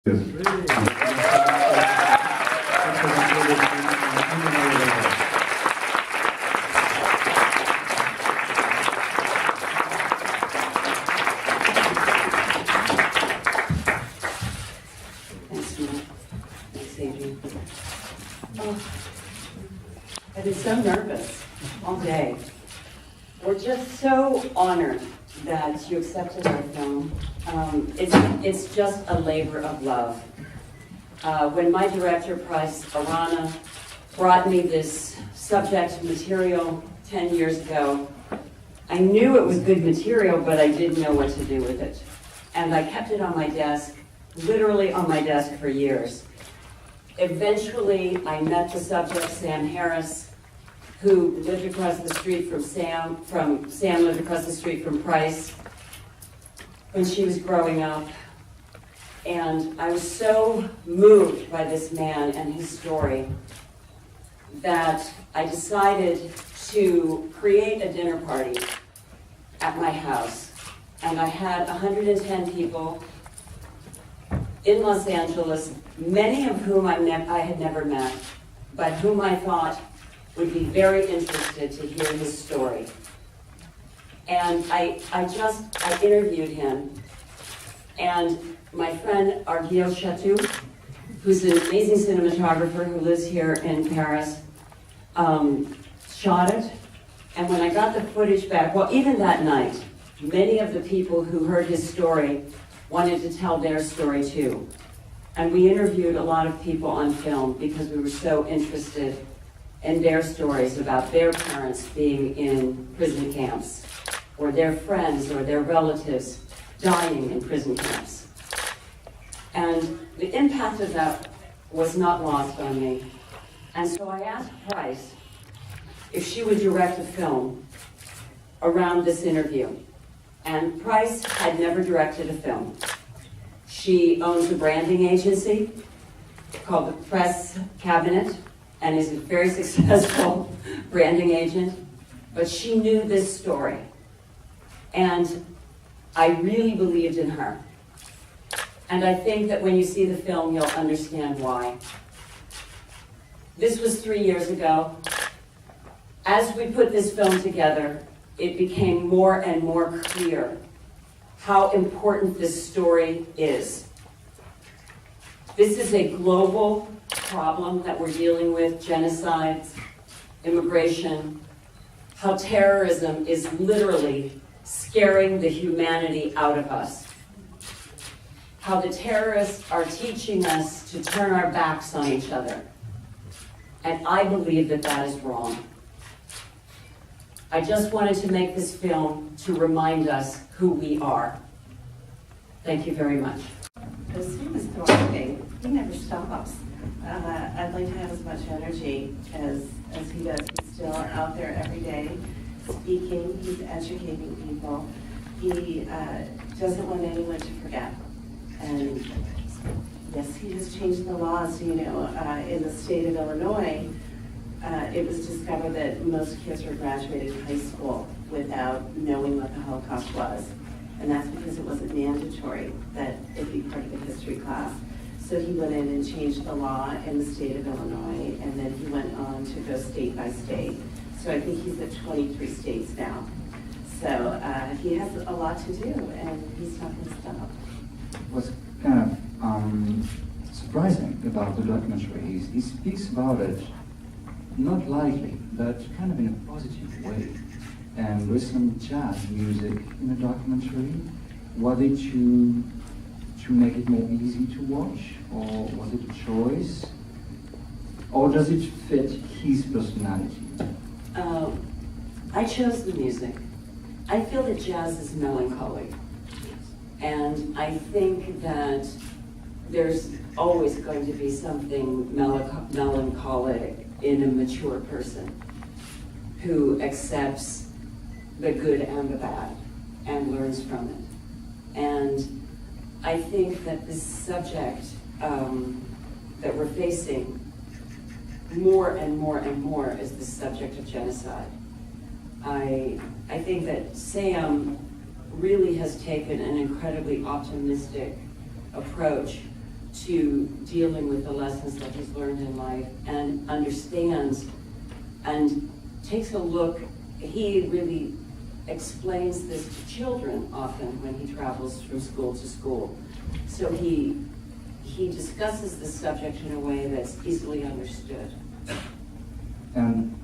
I've been so nervous all day. We're just so honored that you accepted our film. It's just a labor of love. When my director, Arana, brought me this subject material 10 years ago, I knew it was good material, but I didn't know what to do with it. And I kept it on my desk, literally on my desk for years. Eventually, I met the subject, Sam Harris, who lived across the street from Sam lived across the street from Price when she was growing up. And I was so moved by this man and his story that I decided to create a dinner party at my house. And I had 110 people in Los Angeles, many of whom I had never met, but whom I thought would be very interested to hear his story. And I interviewed him, and my friend Argyel Chatou, who's an amazing cinematographer who lives here in Paris, shot it. And when I got the footage back, well, even that night, many of the people who heard his story wanted to tell their story too. And we interviewed a lot of people on film because we were so interested in their stories about their parents being in prison camps, or their friends or their relatives dying in prison camps. And the impact of that was not lost on me. And so I asked Price if she would direct a film around this interview. And Price had never directed a film. She owns a branding agency called the Press Cabinet and is a very successful branding agent. But she knew this story. And I really believed in her. And I think that when you see the film, you'll understand why. This was 3 years ago. As we put this film together, it became more and more clear how important this story is. This is a global problem that we're dealing with: genocide, immigration, how terrorism is literally scaring the humanity out of us. How the terrorists are teaching us to turn our backs on each other. And I believe that that is wrong. I just wanted to make this film to remind us who we are. Thank you very much. The same is thriving. He never stops. I'd like to have as much energy as he does. He's still out there every day speaking. He's educating people. He doesn't want anyone to forget. And yes, he has changed the laws. You know, in the state of Illinois, it was discovered that most kids were graduating high school without knowing what the Holocaust was. And that's because it wasn't mandatory that it be part of the history class. So he went in and changed the law in the state of Illinois, and then he went on to go state by state. So I think he's at 23 states now. So he has a lot to do, and he's not going to stop. What's kind of surprising about the documentary is he speaks about it not lightly, but kind of in a positive way. And with some jazz music in the documentary. Was it to make it more easy to watch, or was it a choice? Or does it fit his personality? I chose the music. I feel that jazz is melancholy. And I think that there's always going to be something melancholic in a mature person who accepts the good and the bad and learns from it. And I think that this subject that we're facing more and more and more is the subject of genocide. I think that Sam really has taken an incredibly optimistic approach to dealing with the lessons that he's learned in life and understands and takes a look. He really explains this to children often when he travels from school to school. So he discusses the subject in a way that's easily understood. And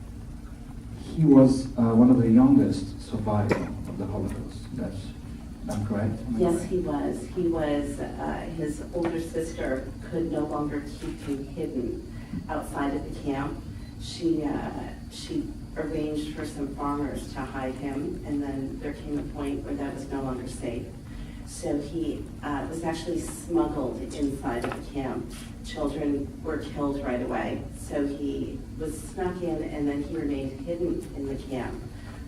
he was one of the youngest survivors of the Holocaust. I'm correct? Yes, he was. He was, his older sister could no longer keep him hidden outside of the camp. She arranged for some farmers to hide him, and then there came a point where that was no longer safe. So he was actually smuggled inside of the camp. Children were killed right away. So he was snuck in, and then he remained hidden in the camp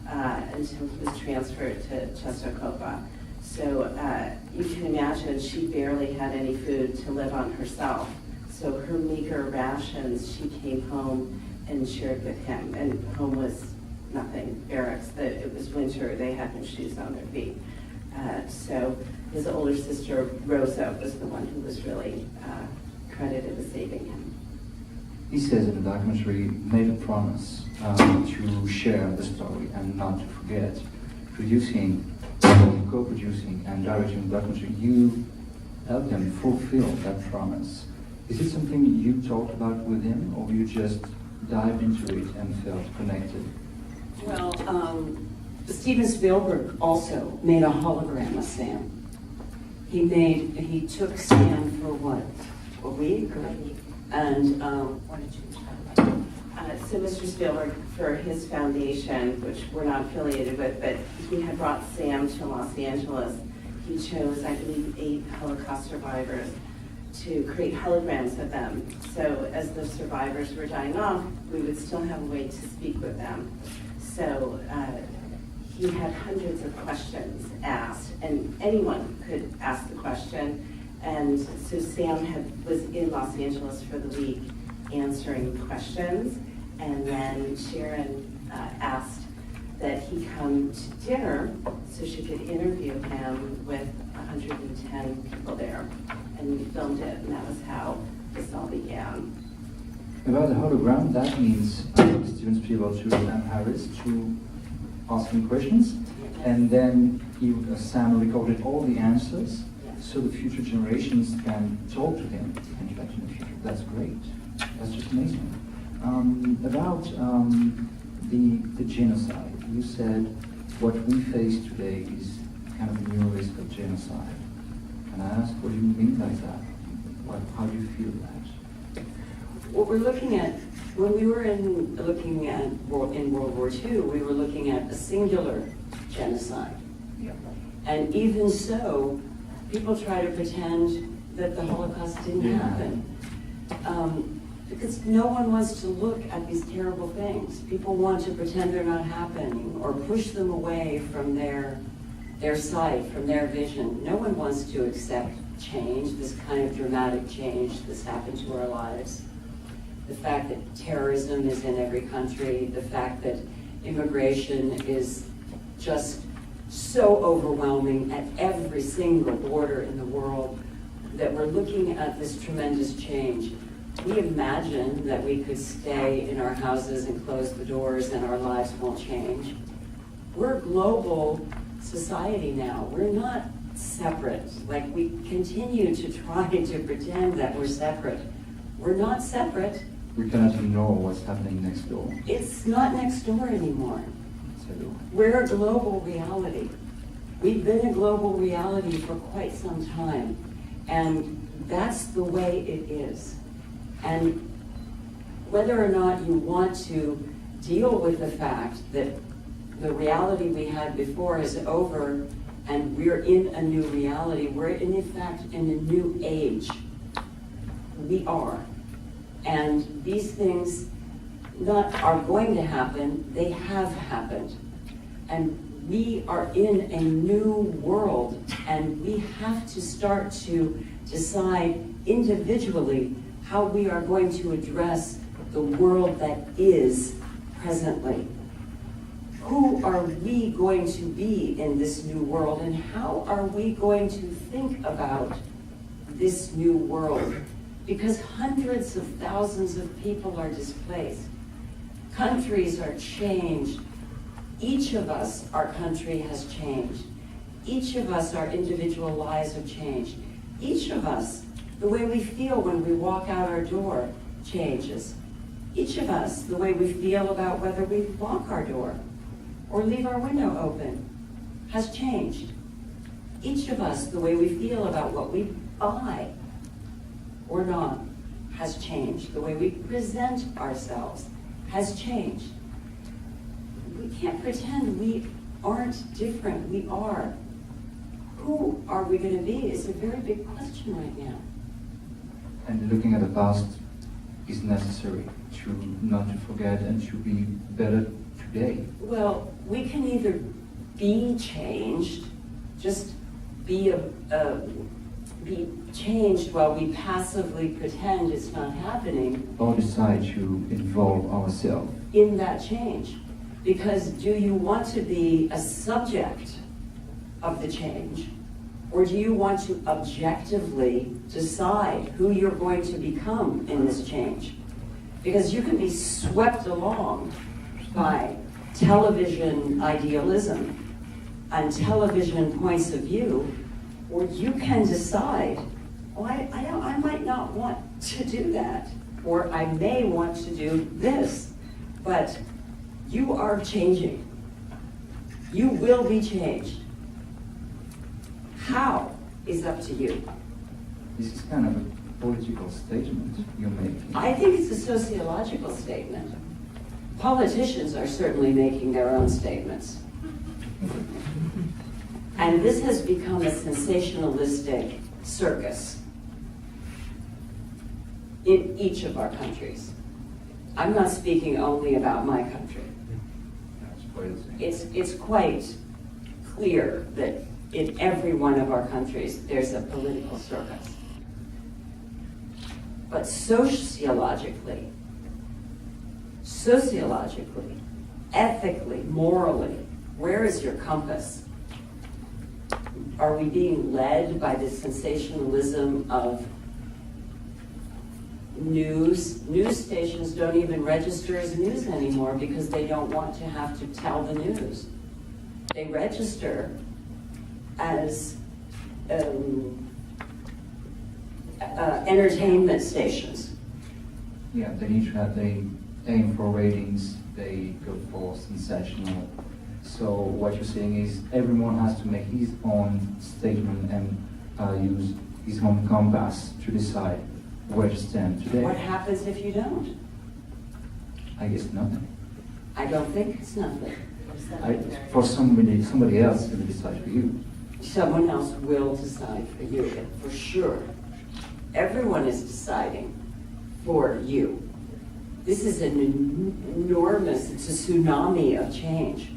until he was transferred to Czestochowa. So you can imagine she barely had any food to live on herself. So her meager rations, she came home and shared with him. And home was nothing, barracks. It was winter, they had no shoes on their feet. So his older sister, Rosa, was the one who was really credited with saving him. He says in the documentary, made a promise to share the story and not to forget. Co-producing and directing the documentary, you helped him fulfill that promise. Is it something you talked about with him, or you just dived into it and felt connected? Well, Steven Spielberg also made a hologram of Sam. He took Sam for what, a week? And what did you talk about? So Mr. Spielberg, for his foundation, which we're not affiliated with, but he had brought Sam to Los Angeles. He chose, I believe, 8 Holocaust survivors to create holograms of them. So as the survivors were dying off, we would still have a way to speak with them. So he had hundreds of questions asked, and anyone could ask the question. And so Sam was in Los Angeles for the week answering questions. And then Sharon asked that he come to dinner so she could interview him with 110 people there. And we filmed it, and that was how this all began. About the hologram, that means Steven Spielberg to Anne Harris to ask him questions, and then Sam recorded all the answers so the future generations can talk to him and back in the future. That's great. That's just amazing. About the genocide, you said what we face today is kind of a new risk of genocide. Can I ask what do you mean by that? How do you feel that? What we're looking at, when we were in World War II, we were looking at a singular genocide. Yeah. And even so, people try to pretend that the Holocaust didn't happen. Because no one wants to look at these terrible things. People want to pretend they're not happening or push them away from their sight, from their vision. No one wants to accept change, this kind of dramatic change that's happened to our lives. The fact that terrorism is in every country, the fact that immigration is just so overwhelming at every single border in the world, that we're looking at this tremendous change. We imagine that we could stay in our houses and close the doors and our lives won't change. We're a global society now. We're not separate. Like, we continue to try to pretend that we're separate. We're not separate. We cannot ignore what's happening next door. It's not next door anymore. So, We're a global reality. We've been a global reality for quite some time. And that's the way it is. And whether or not you want to deal with the fact that the reality we had before is over and we're in a new reality, we're in fact in a new age. We are. And these things not are going to happen, they have happened. And we are in a new world, and we have to start to decide individually how we are going to address the world that is presently. Who are we going to be in this new world, and how are we going to think about this new world because hundreds of thousands of people are displaced. Countries are changed. Each of us, our country has changed. Each of us, our individual lives have changed. Each of us, the way we feel when we walk out our door changes. Each of us, the way we feel about whether we lock our door or leave our window open has changed. Each of us, the way we feel about what we buy or not has changed. The way we present ourselves has changed. We can't pretend we aren't different. We are. Who are we going to be is a very big question right now. And looking at the past is necessary to not to forget and to be better today. Well, we can either be changed, just be changed while we passively pretend it's not happening, Or decide to involve ourselves. in that change. Because do you want to be a subject of the change, or do you want to objectively decide who you're going to become in this change? Because you can be swept along by television idealism and television points of view, or you can decide, oh, I might not want to do that, or I may want to do this, but you are changing. You will be changed. How is up to you. This is kind of a political statement you're making. I think it's a sociological statement. Politicians are certainly making their own statements. And this has become a sensationalistic circus in each of our countries. I'm not speaking only about my country. It's quite clear that in every one of our countries there's a political circus. But sociologically, ethically, morally, where is your compass? Are we being led by the sensationalism of news? News stations don't even register as news anymore because they don't want to have to tell the news. They register as entertainment stations. Yeah, they need to have, they aim for ratings, they go for sensational. So what you're saying is everyone has to make his own statement and use his own compass to decide where to stand today. What happens if you don't? I guess nothing. I don't think it's nothing. For somebody else to decide for you. Someone else will decide for you, for sure. Everyone is deciding for you. This is an enormous, it's a tsunami of change.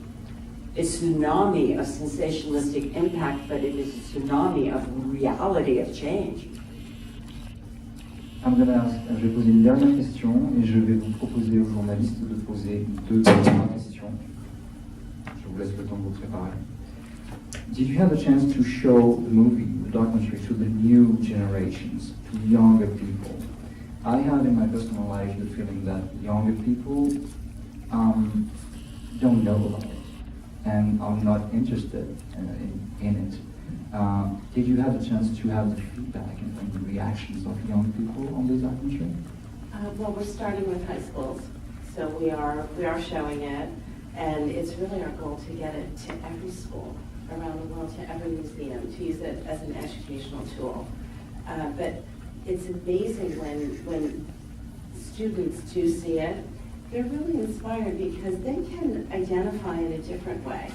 It's a tsunami of sensationalistic impact, but it is a tsunami of reality of change. Je vais poser une dernière question et je vais vous proposer aux journalistes de poser deux dernières questions. Je vous laisse le temps de vous préparer. Did you have a chance to show the movie, the documentary, to the new generations, to younger people? I have in my personal life the feeling that younger people don't know about it and are not interested in it. Did you have a chance to have the feedback and the reactions of young people on this documentary? Well, we're starting with high schools, so we are showing it, and it's really our goal to get it to every school around the world, to every museum, to use it as an educational tool. But it's amazing when students do see it. They're really inspired because they can identify in a different way,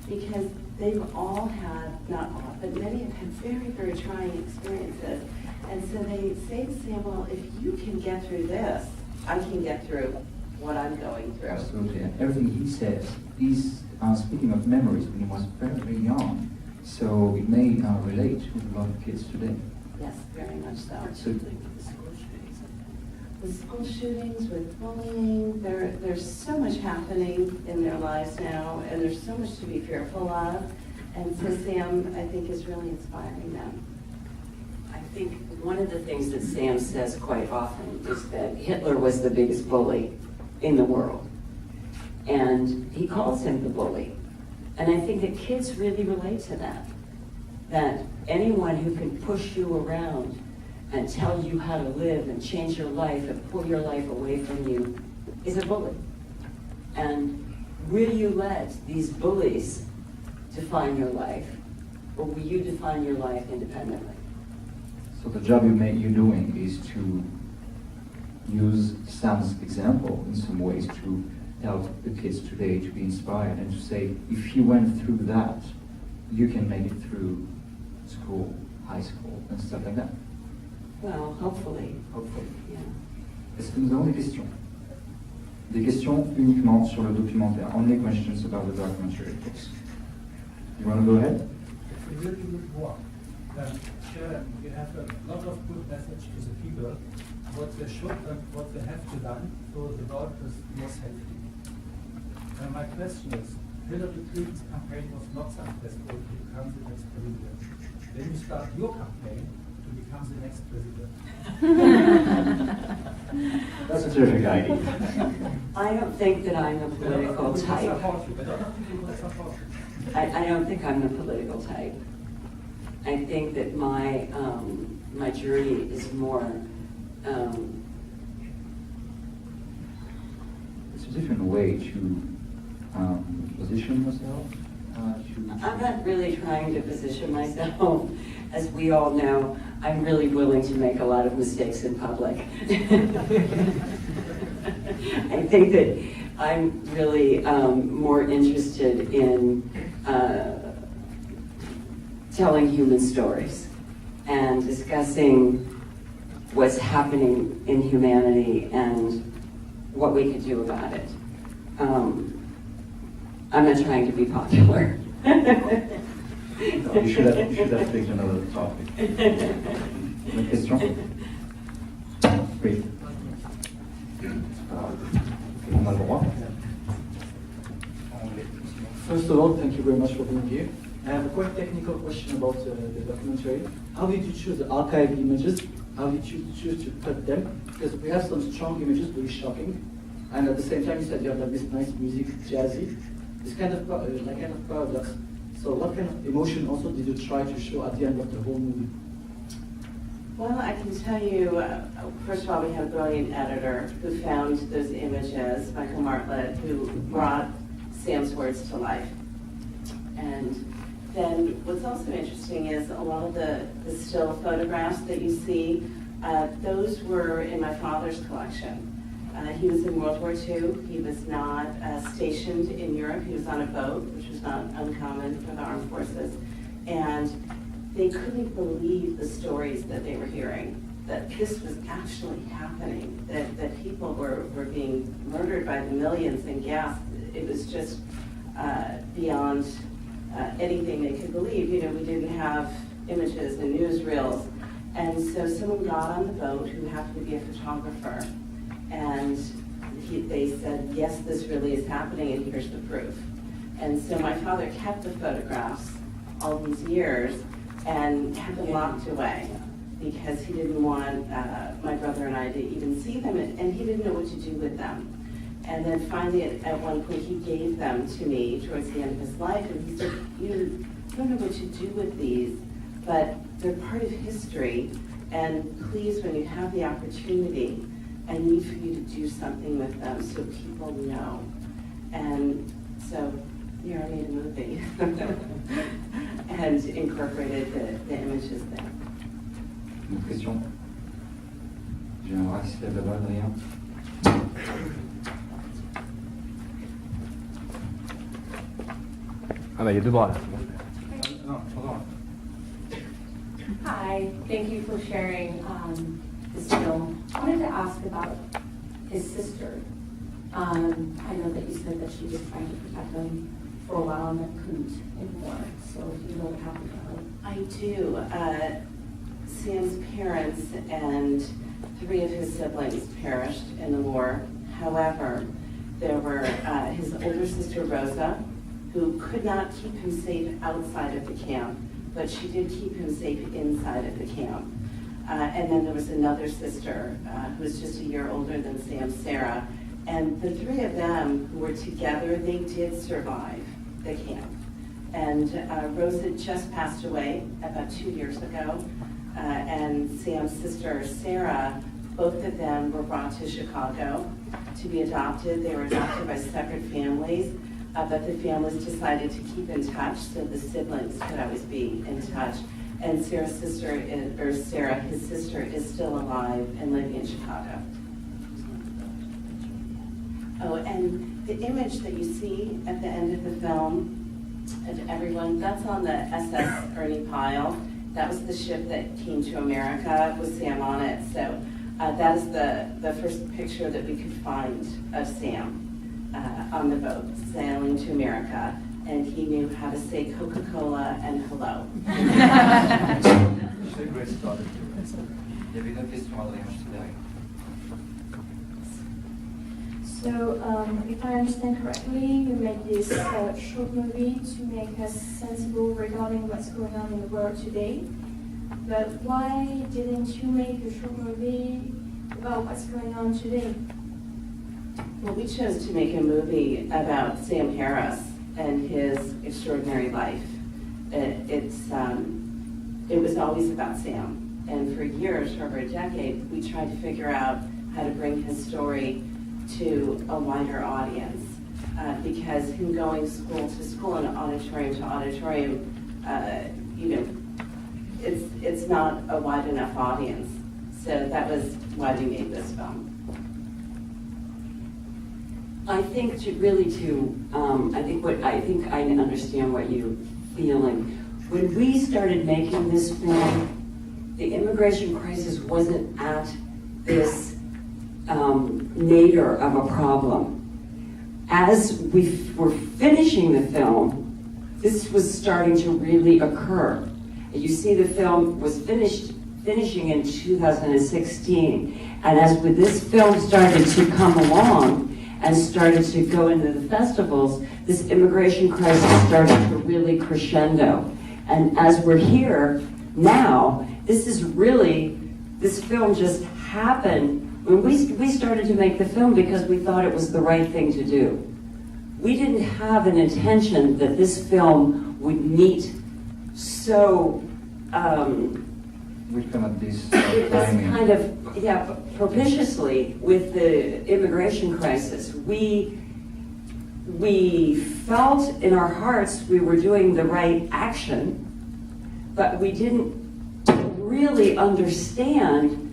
because they've all had, not all, but many have had very, very trying experiences. And so they say to Sam, well, if you can get through this, I can get through what I'm going through. Absolutely. And everything he says, he's speaking of memories when he was very, very young. So it may relate with a lot of kids today. Yes, very much so. So With school shootings, with bullying, there's so much happening in their lives now, and there's so much to be fearful of. And so Sam, I think, is really inspiring them. I think one of the things that Sam says quite often is that Hitler was the biggest bully in the world. And he calls him the bully. And I think that kids really relate to that. That anyone who can push you around and tell you how to live and change your life and pull your life away from you is a bully. And will you let these bullies define your life, or will you define your life independently? So the job you're doing is to use Sam's example in some ways to help the kids today to be inspired and to say, if you went through that, you can make it through school, high school, and stuff like that. Well, hopefully. Hopefully. Yeah. Est-ce que nous avons des questions? Des questions uniquement sur le documentaire. Only questions about the documentary, please. You want to go ahead? It's a really good work. Sharon, you have a lot of good message to the people, what they should and what they have to done, so the world is more safety. My question is, Hillary Clinton's campaign was not successful to become the next president. Then you start your campaign to become the next president. That's a terrific idea. I don't think that I'm the political type. I don't think I'm the political type. I think that my my journey is more. It's a different way to position yourself. I'm not really trying to position myself. As we all know, I'm really willing to make a lot of mistakes in public. I think that I'm really more interested in telling human stories and discussing what's happening in humanity and what we could do about it. I'm not trying to be popular. You should have picked another topic. Une question? Oui. On a le droit. First of all, thank you very much for being here. I have a quite technical question about the documentary. How did you choose the archive images? How did you choose to cut them? Because we have some strong images, very shocking, and at the same time you said you have like this nice music, jazzy. This kind of paradox. So what kind of emotion also did you try to show at the end of the whole movie? Well, I can tell you, first of all, we have a brilliant editor who found those images, Michael Martlett, who brought Sam's words to life. And then what's also interesting is a lot of the still photographs that you see, those were in my father's collection. He was in World War II. He was not stationed in Europe. He was on a boat, which was not uncommon for the armed forces. And they couldn't believe the stories that they were hearing, that this was actually happening, that people were being murdered by the millions and gassed. It was just beyond anything they could believe. You know, we didn't have images and newsreels. And so someone got on the boat who happened to be a photographer, and they said, yes, this really is happening, and here's the proof. And so my father kept the photographs all these years and had them locked away because he didn't want my brother and I to even see them, and he didn't know what to do with them. And then finally, at one point, he gave them to me towards the end of his life, and he said, you don't know what to do with these, but they're part of history, and please, when you have the opportunity, I need for you to do something with them so people know. And so, here I made a movie and incorporated the images there. Une autre question? J'ai un bras qui se lève là-bas, Adrien. Ah bah il y a deux bras là. Non, pardon. Hi, thank you for sharing this film. I wanted to ask about his sister. I know that you said that she was trying to protect him for a while and then couldn't anymore. So if you know what happened to her. I do. Sam's parents and 3 of his siblings perished in the war. However, there were his older sister Rosa, who could not keep him safe outside of the camp, but she did keep him safe inside of the camp. And then there was another sister who was just a year older than Sam, Sarah. And the three of them who were together, they did survive the camp. And Rosa just passed away about 2 years ago. And Sam's sister, Sarah, both of them were brought to Chicago to be adopted. They were adopted by separate families, but the families decided to keep in touch so the siblings could always be in touch. And Sarah's sister, his sister, is still alive and living in Chicago. Oh, and the image that you see at the end of the film, and everyone, that's on the SS Ernie Pyle. That was the ship that came to America with Sam on it. So that is the first picture that we could find of Sam on the boat sailing to America. And he knew how to say Coca-Cola and hello. C'est a great story. Il y avait une autre question, Adrien, je te dirai. So, if I understand correctly, you made this short movie to make us sensible regarding what's going on in the world today. But why didn't you make a short movie about what's going on today? Well, we chose to make a movie about Sam Harris and his extraordinary life. It was always about Sam. And for years, for over a decade, we tried to figure out how to bring his story to a wider audience. Because him going school to school and auditorium to auditorium, it's not a wide enough audience. So that was why we made this film. I think I understand what you're feeling. When we started making this film, the immigration crisis wasn't at this nadir of a problem. As we were finishing the film, this was starting to really occur. You see, the film was finishing in 2016, and as with this film started to come along and started to go into the festivals, this immigration crisis started to really crescendo. And as we're here now, this film just happened when we started to make the film because we thought it was the right thing to do. We didn't have an intention that this film would meet so We come at this it was timing. kind of, propitiously with the immigration crisis. We felt in our hearts we were doing the right action, but we didn't really understand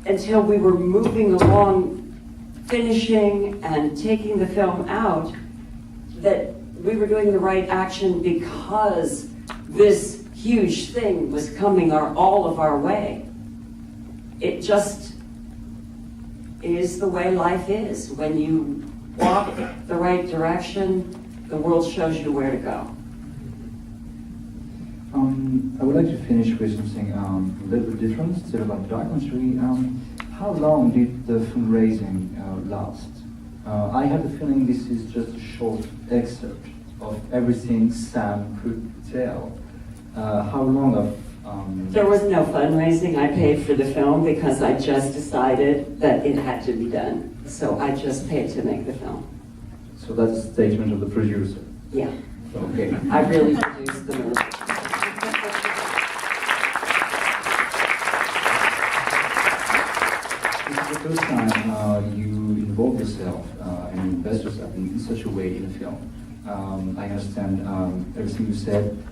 until we were moving along, finishing and taking the film out, that we were doing the right action because this huge thing was coming all of our way. It just is the way life is. When you walk the right direction, the world shows you where to go. I would like to finish with something a little bit different, instead of a documentary. How long did the fundraising last? I have the feeling this is just a short excerpt of everything Sam could tell. How long of... There was no fundraising. I paid for the film because I just decided that it had to be done. So I just paid to make the film. So that's a statement of the producer. Yeah, Okay. I really produced the movie. This is the first time you involve yourself and invest yourself in such a way in a film. I understand everything you said.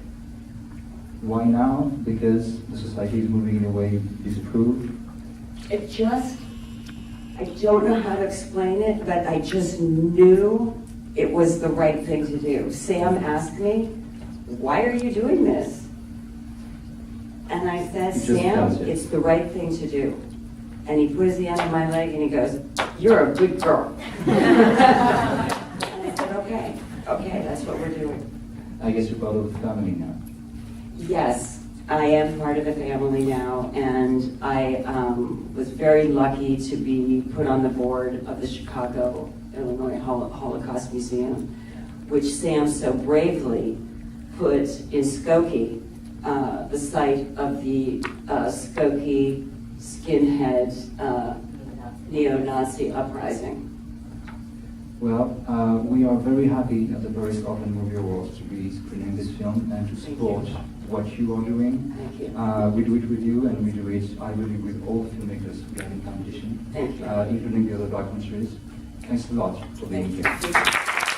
Why now? Because the society is moving in a way you disapprove? I don't know how to explain it, but I just knew it was the right thing to do. Sam asked me, why are you doing this? And I said, He just Sam, does it. it's the right thing to do. And he put his hand on my leg and he goes, you're a good girl. And I said, okay, that's what we're doing. I guess you're part of the family now. Yes, I am part of the family now, and I was very lucky to be put on the board of the Chicago, Illinois Holocaust Museum, which Sam so bravely put in Skokie the site of the Skokie skinhead neo-Nazi uprising? Well, we are very happy at the Paris Scotland Movie Awards to be screening this film and to support what you are doing. Thank you. We do it with you, and we do it, I believe, with all the filmmakers we have in competition, Thank you. including the other documentaries. Thanks a lot for being here. Thank you.